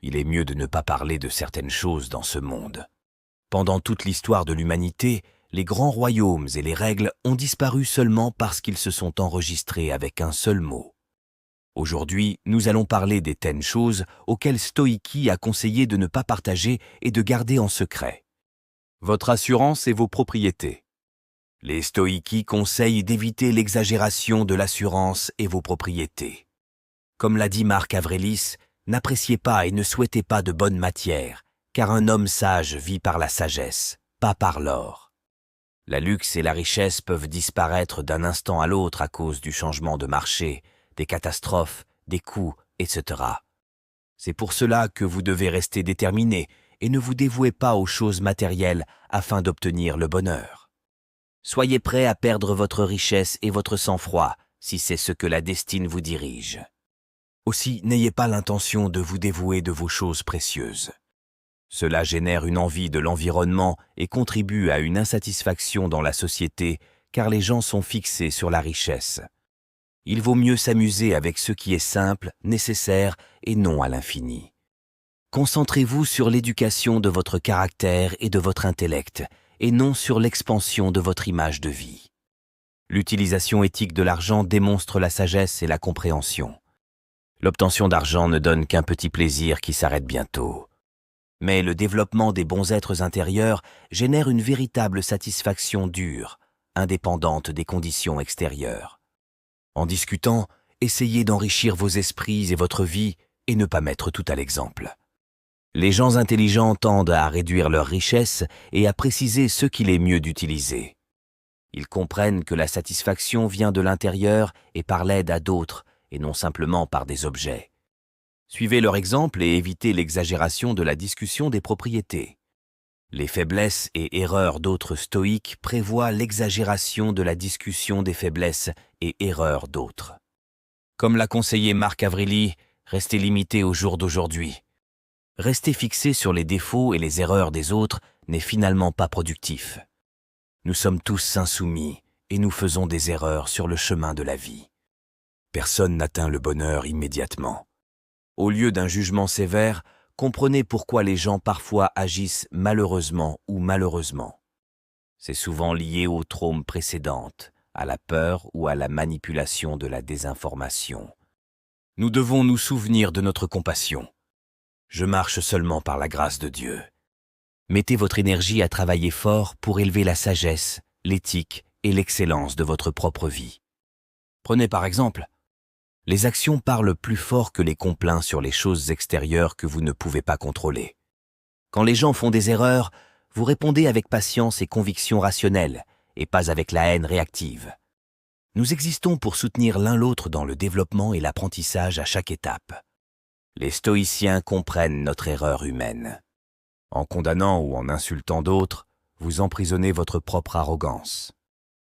Il est mieux de ne pas parler de certaines choses dans ce monde. Pendant toute l'histoire de l'humanité, les grands royaumes et les règles ont disparu seulement parce qu'ils se sont enregistrés avec un seul mot. Aujourd'hui, nous allons parler des 10 choses auxquelles Stoïki a conseillé de ne pas partager et de garder en secret. Votre assurance et vos propriétés. Les Stoïki conseillent d'éviter l'exagération de l'assurance et vos propriétés. Comme l'a dit Marc Avrélis, n'appréciez pas et ne souhaitez pas de bonne matière, car un homme sage vit par la sagesse, pas par l'or. La luxe et la richesse peuvent disparaître d'un instant à l'autre à cause du changement de marché, des catastrophes, des coûts, etc. C'est pour cela que vous devez rester déterminé et ne vous dévouez pas aux choses matérielles afin d'obtenir le bonheur. Soyez prêt à perdre votre richesse et votre sang-froid si c'est ce que la destinée vous dirige. Aussi, n'ayez pas l'intention de vous dévouer de vos choses précieuses. Cela génère une envie de l'environnement et contribue à une insatisfaction dans la société car les gens sont fixés sur la richesse. Il vaut mieux s'amuser avec ce qui est simple, nécessaire et non à l'infini. Concentrez-vous sur l'éducation de votre caractère et de votre intellect, et non sur l'expansion de votre image de vie. L'utilisation éthique de l'argent démontre la sagesse et la compréhension. L'obtention d'argent ne donne qu'un petit plaisir qui s'arrête bientôt. Mais le développement des bons êtres intérieurs génère une véritable satisfaction dure, indépendante des conditions extérieures. En discutant, essayez d'enrichir vos esprits et votre vie et ne pas mettre tout à l'exemple. Les gens intelligents tendent à réduire leur richesse et à préciser ce qu'il est mieux d'utiliser. Ils comprennent que la satisfaction vient de l'intérieur et par l'aide à d'autres, et non simplement par des objets. Suivez leur exemple et évitez l'exagération de la discussion des propriétés. Les faiblesses et erreurs d'autres stoïques prévoient l'exagération de la discussion des faiblesses et erreurs d'autres. Comme l'a conseillé Marc Avrili, restez limité au jour d'aujourd'hui. Rester fixé sur les défauts et les erreurs des autres n'est finalement pas productif. Nous sommes tous insoumis et nous faisons des erreurs sur le chemin de la vie. Personne n'atteint le bonheur immédiatement. Au lieu d'un jugement sévère, comprenez pourquoi les gens parfois agissent malheureusement ou malheureusement. C'est souvent lié aux traumes précédentes, à la peur ou à la manipulation de la désinformation. Nous devons nous souvenir de notre compassion. Je marche seulement par la grâce de Dieu. Mettez votre énergie à travailler fort pour élever la sagesse, l'éthique et l'excellence de votre propre vie. Prenez par exemple, les actions parlent plus fort que les complaints sur les choses extérieures que vous ne pouvez pas contrôler. Quand les gens font des erreurs, vous répondez avec patience et conviction rationnelle, et pas avec la haine réactive. Nous existons pour soutenir l'un l'autre dans le développement et l'apprentissage à chaque étape. Les stoïciens comprennent notre erreur humaine. En condamnant ou en insultant d'autres, vous emprisonnez votre propre arrogance.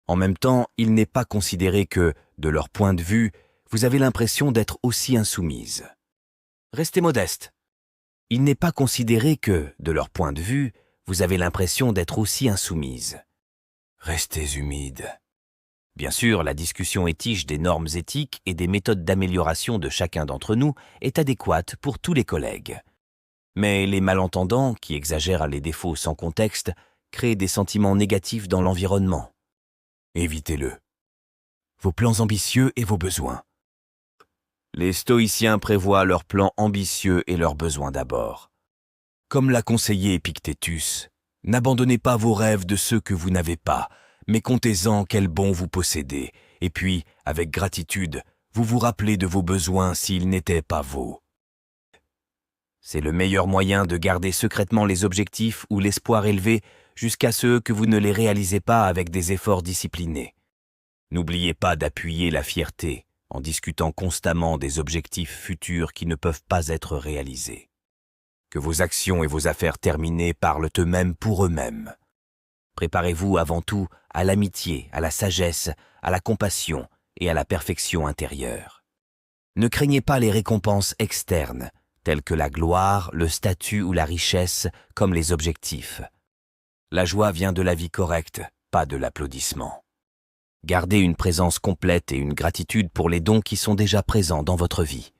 En même temps, il n'est pas considéré que, de leur point de vue, vous avez l'impression d'être aussi insoumise. Restez modeste. Il n'est pas considéré que, de leur point de vue, vous avez l'impression d'être aussi insoumise. Restez humide. Bien sûr, la discussion éthique des normes éthiques et des méthodes d'amélioration de chacun d'entre nous est adéquate pour tous les collègues. Mais les malentendants, qui exagèrent les défauts sans contexte, créent des sentiments négatifs dans l'environnement. Évitez-le. Vos plans ambitieux et vos besoins. Les stoïciens prévoient leurs plans ambitieux et leurs besoins d'abord. Comme l'a conseillé Épictétus, n'abandonnez pas vos rêves de ceux que vous n'avez pas, mais comptez-en quels bons vous possédez, et puis, avec gratitude, vous vous rappelez de vos besoins s'ils n'étaient pas vos. C'est le meilleur moyen de garder secrètement les objectifs ou l'espoir élevé jusqu'à ce que vous ne les réalisez pas avec des efforts disciplinés. N'oubliez pas d'appuyer la fierté en discutant constamment des objectifs futurs qui ne peuvent pas être réalisés. Que vos actions et vos affaires terminées parlent eux-mêmes pour eux-mêmes. Préparez-vous avant tout à l'amitié, à la sagesse, à la compassion et à la perfection intérieure. Ne craignez pas les récompenses externes, telles que la gloire, le statut ou la richesse, comme les objectifs. La joie vient de la vie correcte, pas de l'applaudissement. Gardez une présence complète et une gratitude pour les dons qui sont déjà présents dans votre vie.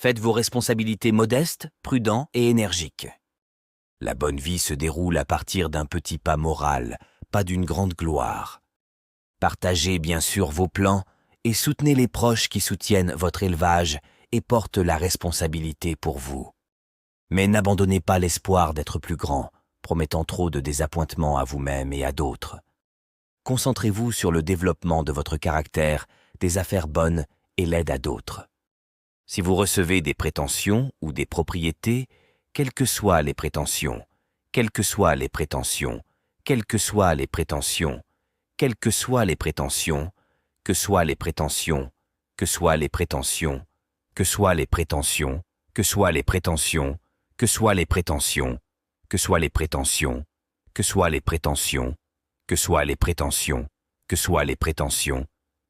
Faites vos responsabilités modestes, prudents et énergiques. La bonne vie se déroule à partir d'un petit pas moral, pas d'une grande gloire. Partagez bien sûr vos plans et soutenez les proches qui soutiennent votre élevage et portent la responsabilité pour vous. Mais n'abandonnez pas l'espoir d'être plus grand, promettant trop de désappointements à vous-même et à d'autres. Concentrez-vous sur le développement de votre caractère, des affaires bonnes et l'aide à d'autres. Si vous recevez des prétentions ou des propriétés, quelles que soient les prétentions, quelles que soient les prétentions, quelles que soient les prétentions, quelles que soient les prétentions, que soient les prétentions, que soient les prétentions, que soient les prétentions, que soient les prétentions, que soient les prétentions, que soient les prétentions, que soient les prétentions, que soient les prétentions, que soient les prétentions,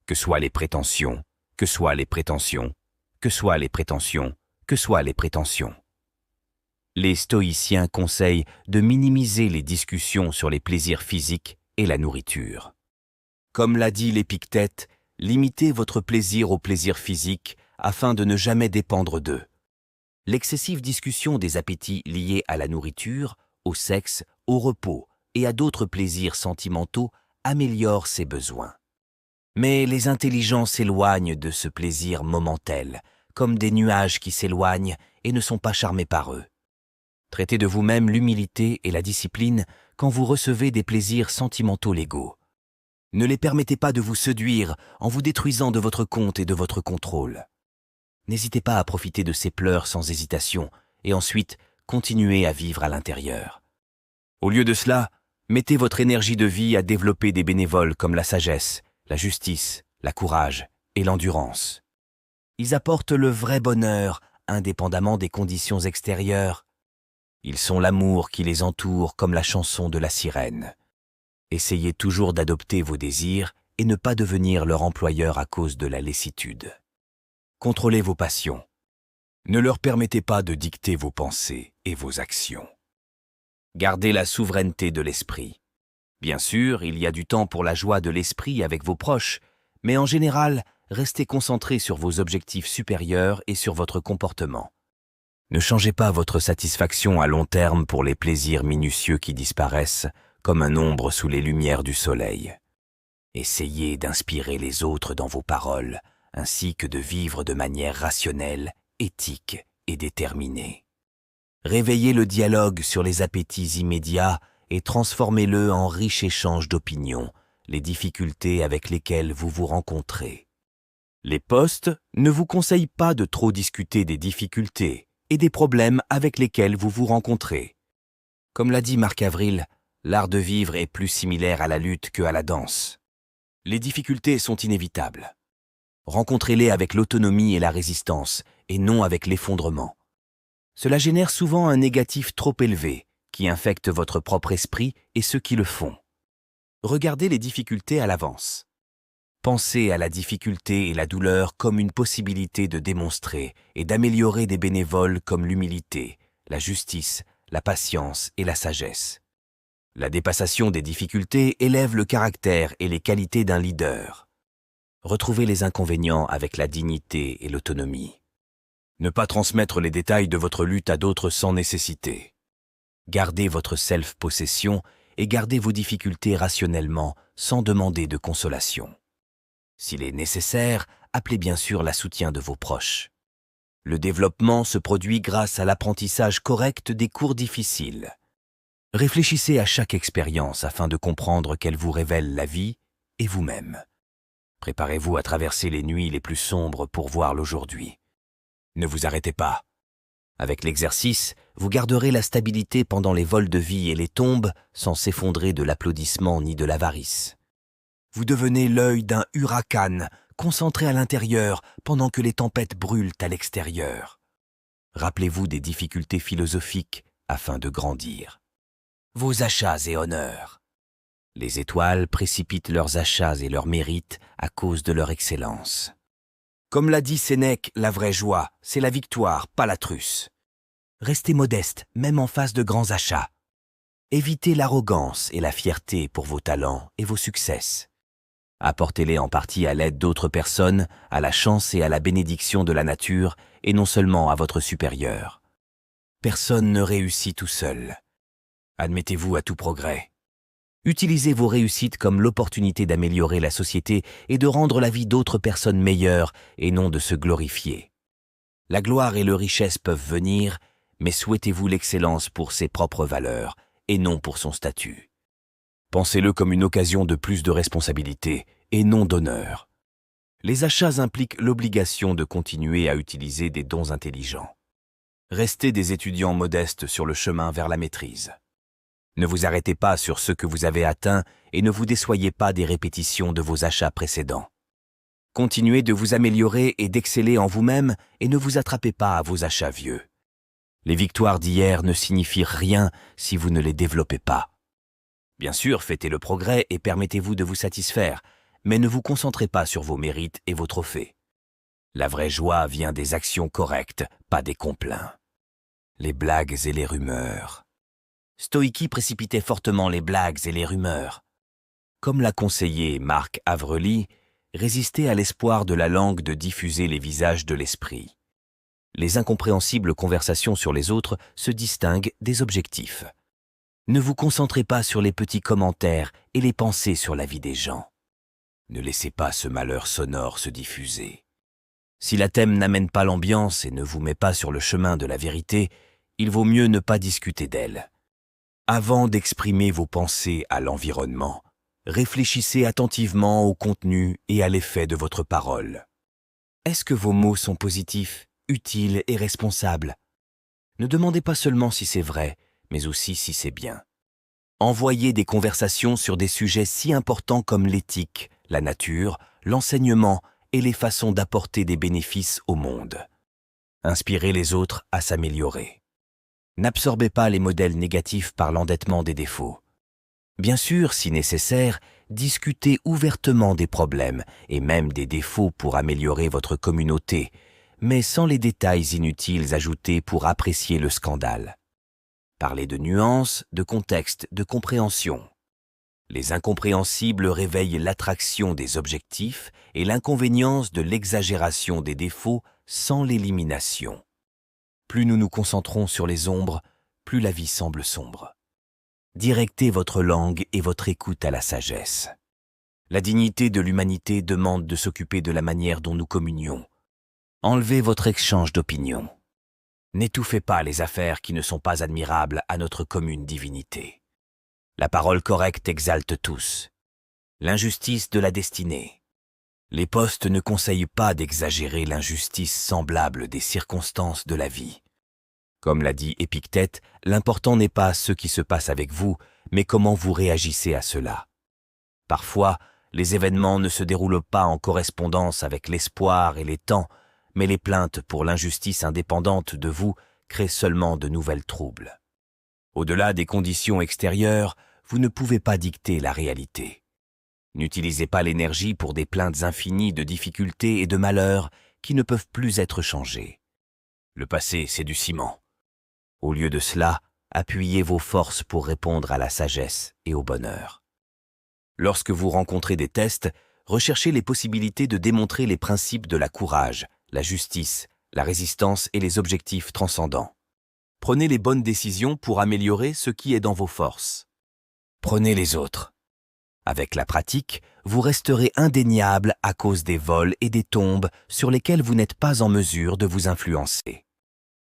que soient les prétentions, que soient les prétentions, que soient les prétentions, que soient les prétentions. Les stoïciens conseillent de minimiser les discussions sur les plaisirs physiques et la nourriture. Comme l'a dit l'Épictète, limitez votre plaisir aux plaisirs physiques afin de ne jamais dépendre d'eux. L'excessive discussion des appétits liés à la nourriture, au sexe, au repos et à d'autres plaisirs sentimentaux améliore ses besoins. Mais les intelligents s'éloignent de ce plaisir momentel, comme des nuages qui s'éloignent et ne sont pas charmés par eux. Traitez de vous-même l'humilité et la discipline quand vous recevez des plaisirs sentimentaux légaux. Ne les permettez pas de vous séduire en vous détruisant de votre compte et de votre contrôle. N'hésitez pas à profiter de ces pleurs sans hésitation et ensuite continuez à vivre à l'intérieur. Au lieu de cela, mettez votre énergie de vie à développer des bénévoles comme la sagesse, la justice, la courage et l'endurance. Ils apportent le vrai bonheur indépendamment des conditions extérieures. Ils sont l'amour qui les entoure comme la chanson de la sirène. Essayez toujours d'adopter vos désirs et ne pas devenir leur employeur à cause de la lassitude. Contrôlez vos passions. Ne leur permettez pas de dicter vos pensées et vos actions. Gardez la souveraineté de l'esprit. Bien sûr, il y a du temps pour la joie de l'esprit avec vos proches, mais en général, restez concentrés sur vos objectifs supérieurs et sur votre comportement. Ne changez pas votre satisfaction à long terme pour les plaisirs minutieux qui disparaissent comme un ombre sous les lumières du soleil. Essayez d'inspirer les autres dans vos paroles, ainsi que de vivre de manière rationnelle, éthique et déterminée. Réveillez le dialogue sur les appétits immédiats et transformez-le en riche échange d'opinions, les difficultés avec lesquelles vous vous rencontrez. Les postes ne vous conseillent pas de trop discuter des difficultés et des problèmes avec lesquels vous vous rencontrez. Comme l'a dit Marc Avril, l'art de vivre est plus similaire à la lutte qu'à la danse. Les difficultés sont inévitables. Rencontrez-les avec l'autonomie et la résistance, et non avec l'effondrement. Cela génère souvent un négatif trop élevé, qui infecte votre propre esprit et ceux qui le font. Regardez les difficultés à l'avance. Pensez à la difficulté et la douleur comme une possibilité de démontrer et d'améliorer des bénévoles comme l'humilité, la justice, la patience et la sagesse. La dépassation des difficultés élève le caractère et les qualités d'un leader. Retrouvez les inconvénients avec la dignité et l'autonomie. Ne pas transmettre les détails de votre lutte à d'autres sans nécessité. Gardez votre self-possession et gardez vos difficultés rationnellement sans demander de consolation. S'il est nécessaire, appelez bien sûr la soutien de vos proches. Le développement se produit grâce à l'apprentissage correct des cours difficiles. Réfléchissez à chaque expérience afin de comprendre qu'elle vous révèle la vie et vous-même. Préparez-vous à traverser les nuits les plus sombres pour voir l'aujourd'hui. Ne vous arrêtez pas. Avec l'exercice, vous garderez la stabilité pendant les vols de vie et les tombes sans s'effondrer de l'applaudissement ni de l'avarice. Vous devenez l'œil d'un huracan, concentré à l'intérieur pendant que les tempêtes brûlent à l'extérieur. Rappelez-vous des difficultés philosophiques afin de grandir. Vos achats et honneurs. Les étoiles précipitent leurs achats et leurs mérites à cause de leur excellence. Comme l'a dit Sénèque, la vraie joie, c'est la victoire, pas la truce. Restez modeste, même en face de grands achats. Évitez l'arrogance et la fierté pour vos talents et vos succès. Apportez-les en partie à l'aide d'autres personnes, à la chance et à la bénédiction de la nature, et non seulement à votre supérieur. Personne ne réussit tout seul. Admettez-vous à tout progrès. Utilisez vos réussites comme l'opportunité d'améliorer la société et de rendre la vie d'autres personnes meilleure et non de se glorifier. La gloire et la richesse peuvent venir, mais souhaitez-vous l'excellence pour ses propres valeurs et non pour son statut. Pensez-le comme une occasion de plus de responsabilité et non d'honneur. Les achats impliquent l'obligation de continuer à utiliser des dons intelligents. Restez des étudiants modestes sur le chemin vers la maîtrise. Ne vous arrêtez pas sur ce que vous avez atteint et ne vous désoyez pas des répétitions de vos achats précédents. Continuez de vous améliorer et d'exceller en vous-même et ne vous attrapez pas à vos achats vieux. Les victoires d'hier ne signifient rien si vous ne les développez pas. Bien sûr, fêtez le progrès et permettez-vous de vous satisfaire, mais ne vous concentrez pas sur vos mérites et vos trophées. La vraie joie vient des actions correctes, pas des complaints. Les blagues et les rumeurs. Stoïki précipitait fortement les blagues et les rumeurs. Comme l'a conseillé Marc Avreli, résistez à l'espoir de la langue de diffuser les visages de l'esprit. Les incompréhensibles conversations sur les autres se distinguent des objectifs. Ne vous concentrez pas sur les petits commentaires et les pensées sur la vie des gens. Ne laissez pas ce malheur sonore se diffuser. Si la thème n'amène pas l'ambiance et ne vous met pas sur le chemin de la vérité, il vaut mieux ne pas discuter d'elle. Avant d'exprimer vos pensées à l'environnement, réfléchissez attentivement au contenu et à l'effet de votre parole. Est-ce que vos mots sont positifs, utiles et responsables? Ne demandez pas seulement si c'est vrai, mais aussi si c'est bien. Envoyez des conversations sur des sujets si importants comme l'éthique, la nature, l'enseignement et les façons d'apporter des bénéfices au monde. Inspirez les autres à s'améliorer. N'absorbez pas les modèles négatifs par l'endettement des défauts. Bien sûr, si nécessaire, discutez ouvertement des problèmes et même des défauts pour améliorer votre communauté, mais sans les détails inutiles ajoutés pour apprécier le scandale. Parlez de nuances, de contexte, de compréhension. Les incompréhensibles réveillent l'attraction des objectifs et l'inconvénience de l'exagération des défauts sans l'élimination. Plus nous nous concentrons sur les ombres, plus la vie semble sombre. Directez votre langue et votre écoute à la sagesse. La dignité de l'humanité demande de s'occuper de la manière dont nous communions. Enlevez votre échange d'opinions. N'étouffez pas les affaires qui ne sont pas admirables à notre commune divinité. La parole correcte exalte tous. L'injustice de la destinée. Les postes ne conseillent pas d'exagérer l'injustice semblable des circonstances de la vie. Comme l'a dit Épictète, l'important n'est pas ce qui se passe avec vous, mais comment vous réagissez à cela. Parfois, les événements ne se déroulent pas en correspondance avec l'espoir et les temps, mais les plaintes pour l'injustice indépendante de vous créent seulement de nouvelles troubles. Au-delà des conditions extérieures, vous ne pouvez pas dicter la réalité. N'utilisez pas l'énergie pour des plaintes infinies de difficultés et de malheurs qui ne peuvent plus être changés. Le passé, c'est du ciment. Au lieu de cela, appuyez vos forces pour répondre à la sagesse et au bonheur. Lorsque vous rencontrez des tests, recherchez les possibilités de démontrer les principes de la courage, la justice, la résistance et les objectifs transcendants. Prenez les bonnes décisions pour améliorer ce qui est dans vos forces. Prenez les autres. Avec la pratique, vous resterez indéniable à cause des vols et des tombes sur lesquels vous n'êtes pas en mesure de vous influencer.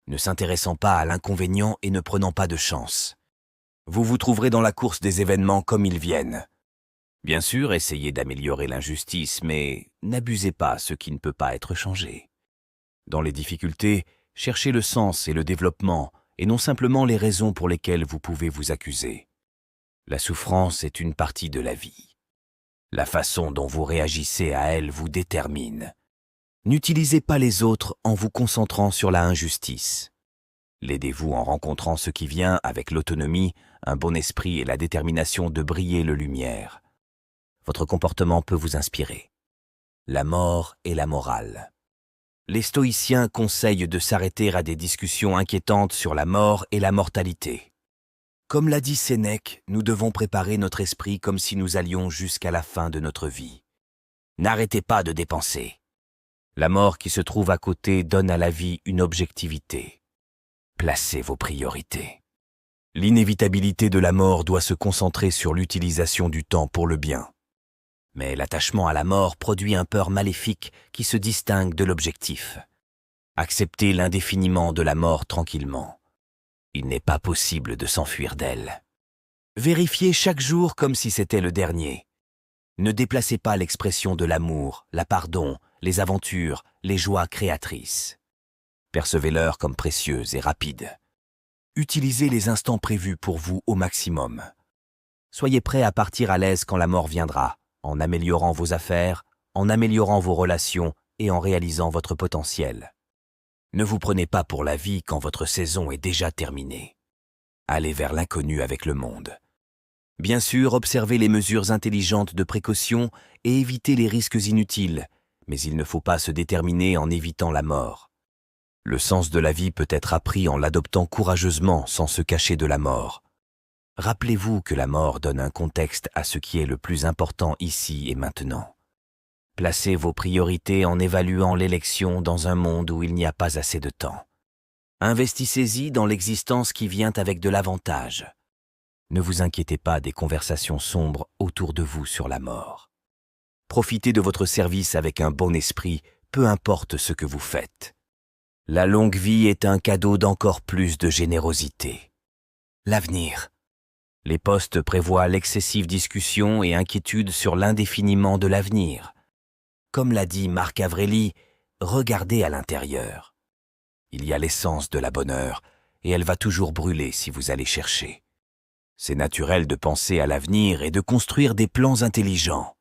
Ne s'intéressant pas à l'inconvénient et ne prenant pas de chance. Vous vous trouverez dans la course des événements comme ils viennent. Bien sûr, essayez d'améliorer l'injustice, mais n'abusez pas ce qui ne peut pas être changé. Dans les difficultés, cherchez le sens et le développement, et non simplement les raisons pour lesquelles vous pouvez vous accuser. La souffrance est une partie de la vie. La façon dont vous réagissez à elle vous détermine. N'utilisez pas les autres en vous concentrant sur la injustice. L'aidez-vous en rencontrant ce qui vient avec l'autonomie, un bon esprit et la détermination de briller le lumière. Votre comportement peut vous inspirer. La mort et la morale. Les stoïciens conseillent de s'arrêter à des discussions inquiétantes sur la mort et la mortalité. Comme l'a dit Sénèque, nous devons préparer notre esprit comme si nous allions jusqu'à la fin de notre vie. N'arrêtez pas de dépenser. La mort qui se trouve à côté donne à la vie une objectivité. Placez vos priorités. L'inévitabilité de la mort doit se concentrer sur l'utilisation du temps pour le bien. Mais l'attachement à la mort produit un peur maléfique qui se distingue de l'objectif. Acceptez l'indéfiniment de la mort tranquillement. Il n'est pas possible de s'enfuir d'elle. Vérifiez chaque jour comme si c'était le dernier. Ne déplacez pas l'expression de l'amour, la pardon, les aventures, les joies créatrices. Percevez-leur comme précieuses et rapides. Utilisez les instants prévus pour vous au maximum. Soyez prêt à partir à l'aise quand la mort viendra, en améliorant vos affaires, en améliorant vos relations et en réalisant votre potentiel. Ne vous prenez pas pour la vie quand votre saison est déjà terminée. Allez vers l'inconnu avec le monde. Bien sûr, observez les mesures intelligentes de précaution et évitez les risques inutiles, mais il ne faut pas se déterminer en évitant la mort. Le sens de la vie peut être appris en l'adoptant courageusement sans se cacher de la mort. Rappelez-vous que la mort donne un contexte à ce qui est le plus important ici et maintenant. Placez vos priorités en évaluant l'élection dans un monde où il n'y a pas assez de temps. Investissez-y dans l'existence qui vient avec de l'avantage. Ne vous inquiétez pas des conversations sombres autour de vous sur la mort. Profitez de votre service avec un bon esprit, peu importe ce que vous faites. La longue vie est un cadeau d'encore plus de générosité. L'avenir. Les postes prévoient l'excessive discussion et inquiétude sur l'indéfiniment de l'avenir. Comme l'a dit Marc Avreli, regardez à l'intérieur. Il y a l'essence de la bonne heure et elle va toujours brûler si vous allez chercher. C'est naturel de penser à l'avenir et de construire des plans intelligents.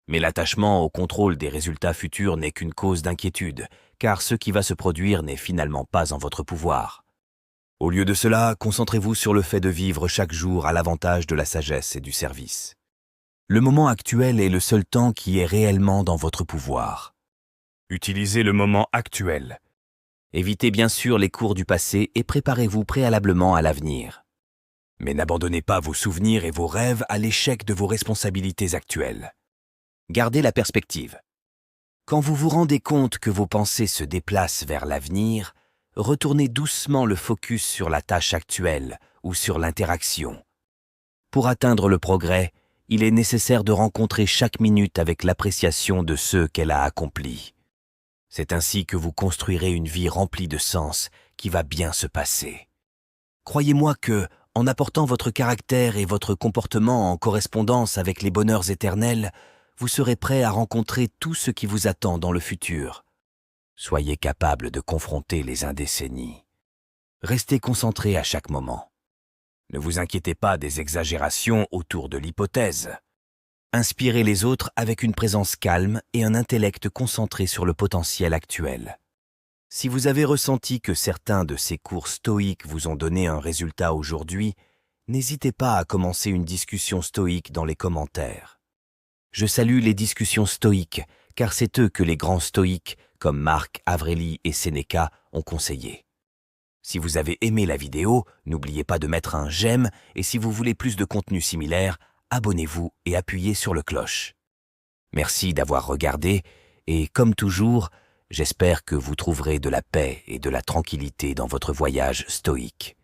Mais l'attachement au contrôle des résultats futurs n'est qu'une cause d'inquiétude, car ce qui va se produire n'est finalement pas en votre pouvoir. Au lieu de cela, concentrez-vous sur le fait de vivre chaque jour à l'avantage de la sagesse et du service. Le moment actuel est le seul temps qui est réellement dans votre pouvoir. Utilisez le moment actuel. Évitez bien sûr les cours du passé et préparez-vous préalablement à l'avenir. Mais n'abandonnez pas vos souvenirs et vos rêves à l'échec de vos responsabilités actuelles. Gardez la perspective. Quand vous vous rendez compte que vos pensées se déplacent vers l'avenir, retournez doucement le focus sur la tâche actuelle ou sur l'interaction. Pour atteindre le progrès, il est nécessaire de rencontrer chaque minute avec l'appréciation de ce qu'elle a accompli. C'est ainsi que vous construirez une vie remplie de sens qui va bien se passer. Croyez-moi que, en apportant votre caractère et votre comportement en correspondance avec les bonheurs éternels, vous serez prêt à rencontrer tout ce qui vous attend dans le futur. Soyez capable de confronter les indécennies. Restez concentré à chaque moment. Ne vous inquiétez pas des exagérations autour de l'hypothèse. Inspirez les autres avec une présence calme et un intellect concentré sur le potentiel actuel. Si vous avez ressenti que certains de ces cours stoïques vous ont donné un résultat aujourd'hui, n'hésitez pas à commencer une discussion stoïque dans les commentaires. Je salue les discussions stoïques, car c'est eux que les grands stoïques, comme Marc Avreli et Sénéca, ont conseillé. Si vous avez aimé la vidéo, n'oubliez pas de mettre un j'aime et si vous voulez plus de contenu similaire, abonnez-vous et appuyez sur le cloche. Merci d'avoir regardé et comme toujours, j'espère que vous trouverez de la paix et de la tranquillité dans votre voyage stoïque.